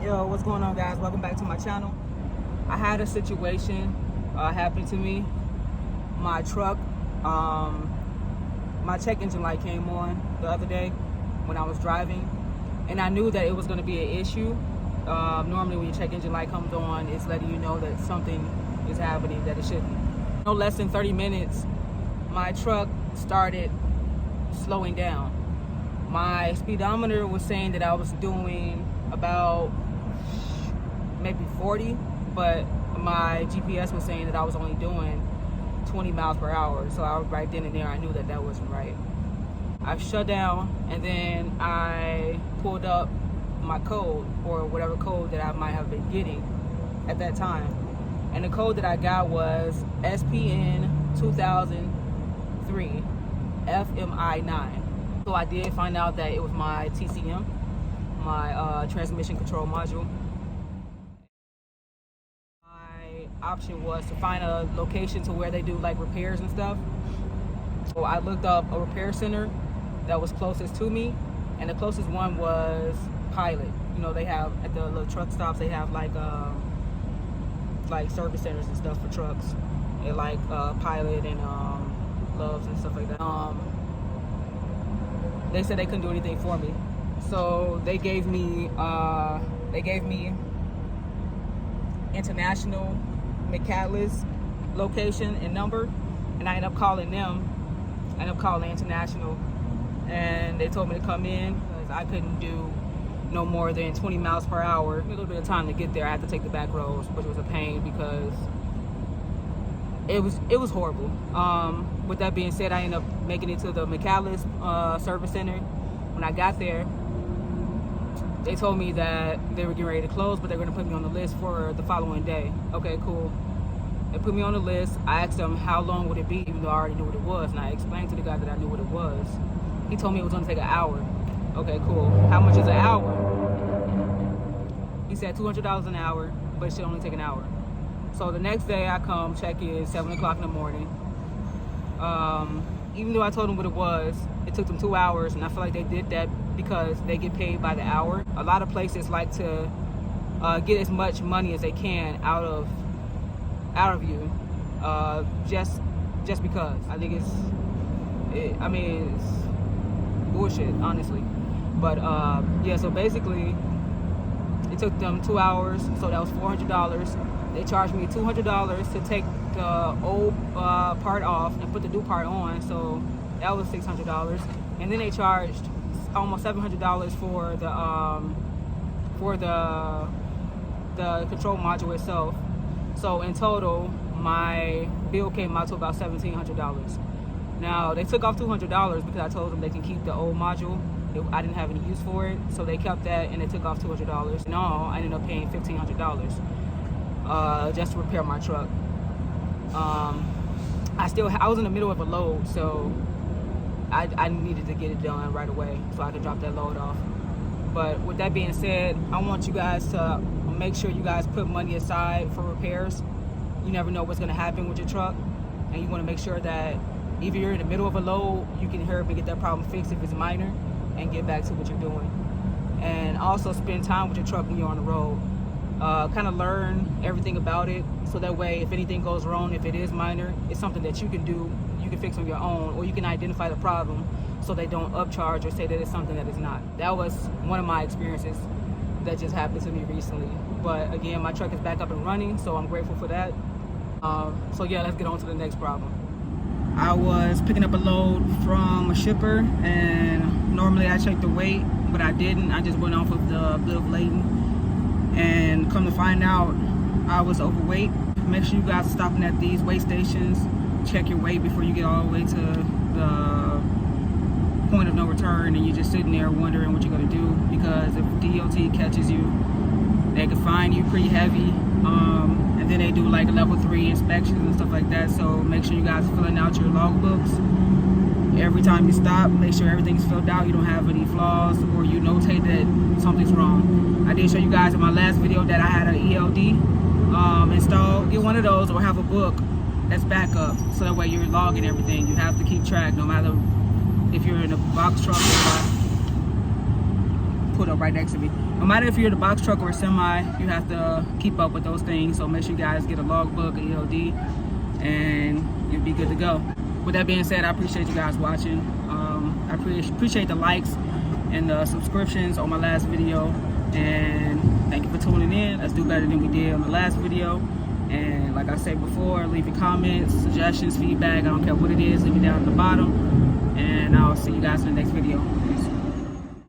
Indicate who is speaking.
Speaker 1: Yo, what's going on, guys? Welcome back to my channel. I had a situation happen to me. My truck, my check engine light came on the other day when I was driving, and I knew that it was going to be an issue. Normally when your check engine light comes on, it's letting you know that something is happening that it shouldn't. No less than 30 minutes, my truck started slowing down. My speedometer was saying that I was doing about maybe 40, but my GPS was saying that I was only doing 20 miles per hour. So right then and there, I knew that that wasn't right. I shut down, and then I pulled up my code, or whatever code that I might have been getting at that time. And the code that I got was SPN 2003 FMI9. So I did find out that it was my TCM, my transmission control module. My option was to find a location to where they do like repairs and stuff. So I looked up a repair center that was closest to me, and the closest one was Pilot. You know, they have at the little truck stops, they have like service centers and stuff for trucks, and like Pilot and Loves and stuff like that. They said they couldn't do anything for me, so they gave me International McCandless location and number, and I ended up calling them. I ended up calling International, and they told me to come in because I couldn't do no more than 20 miles per hour. A little bit of time to get there. I had to take the back roads, which was a pain because it was horrible. With that being said, I ended up making it to the McCandless service center. When I got there, they told me that they were getting ready to close, but they're going to put me on the list for the following day. Okay, cool. They put me on the list. I asked them how long would it be, even though I already knew what it was, and I explained to the guy that I knew what it was. He told me it was going to take an hour. Okay, cool. How much is an hour? He said $200 an hour, but it should only take an hour. So the next day I come, check in, 7 o'clock in the morning. Even though I told them what it was, it took them 2 hours, and I feel like they did that because they get paid by the hour. A lot of places like to get as much money as they can out of you, just because. I think it's bullshit, honestly. But yeah, so basically it took them 2 hours, so that was $400. They charged me $200 to take the old part off and put the new part on, so that was $600. And then they charged almost $700 for the control module itself. So in total, my bill came out to about $1,700. Now they took off $200 because I told them they can keep the old module. I didn't have any use for it, so they kept that, and they took off $200. In all, I ended up paying $1,500 just to repair my truck. I was in the middle of a load, so I needed to get it done right away so I could drop that load off. But with that being said, I want you guys to make sure you guys put money aside for repairs. You never know what's going to happen with your truck, and you want to make sure that if you're in the middle of a load, you can hurry up and get that problem fixed if it's minor, and get back to what you're doing. And also spend time with your truck when you're on the road. Kind of learn everything about it, so that way if anything goes wrong, if it is minor, it's something that you can do, you can fix on your own, or you can identify the problem so they don't upcharge or say that it's something that is not. That was one of my experiences that just happened to me recently. But again, my truck is back up and running, so I'm grateful for that. So yeah, let's get on to the next problem. I was picking up a load from a shipper, and normally I check the weight, but I didn't. I just went off of the bill of lading, and come to find out I was overweight. Make sure you guys are stopping at these weigh stations. Check your weight before you get all the way to the point of no return and you're just sitting there wondering what you're going to do, because if DOT catches you, they can fine you pretty heavy. And then they do like level 3 inspections and stuff like that. So make sure you guys are filling out your logbooks every time you stop. Make sure everything's filled out, you don't have any flaws, or you notate that something's wrong. I did show you guys in my last video that I had an ELD installed. Get one of those, or have a book that's backup, so that way you're logging everything. You have to keep track, no matter if you're in a box truck or pulled up right next to me. No matter if you're the box truck or a semi, you have to keep up with those things. So make sure you guys get a logbook, an ELD, and you'll be good to go. With that being said, I appreciate you guys watching. I appreciate the likes and the subscriptions on my last video. And thank you for tuning in. Let's do better than we did on the last video. And like I said before, leave your comments, suggestions, feedback. I don't care what it is. Leave it down at the bottom. And I'll see you guys in the next video. Peace.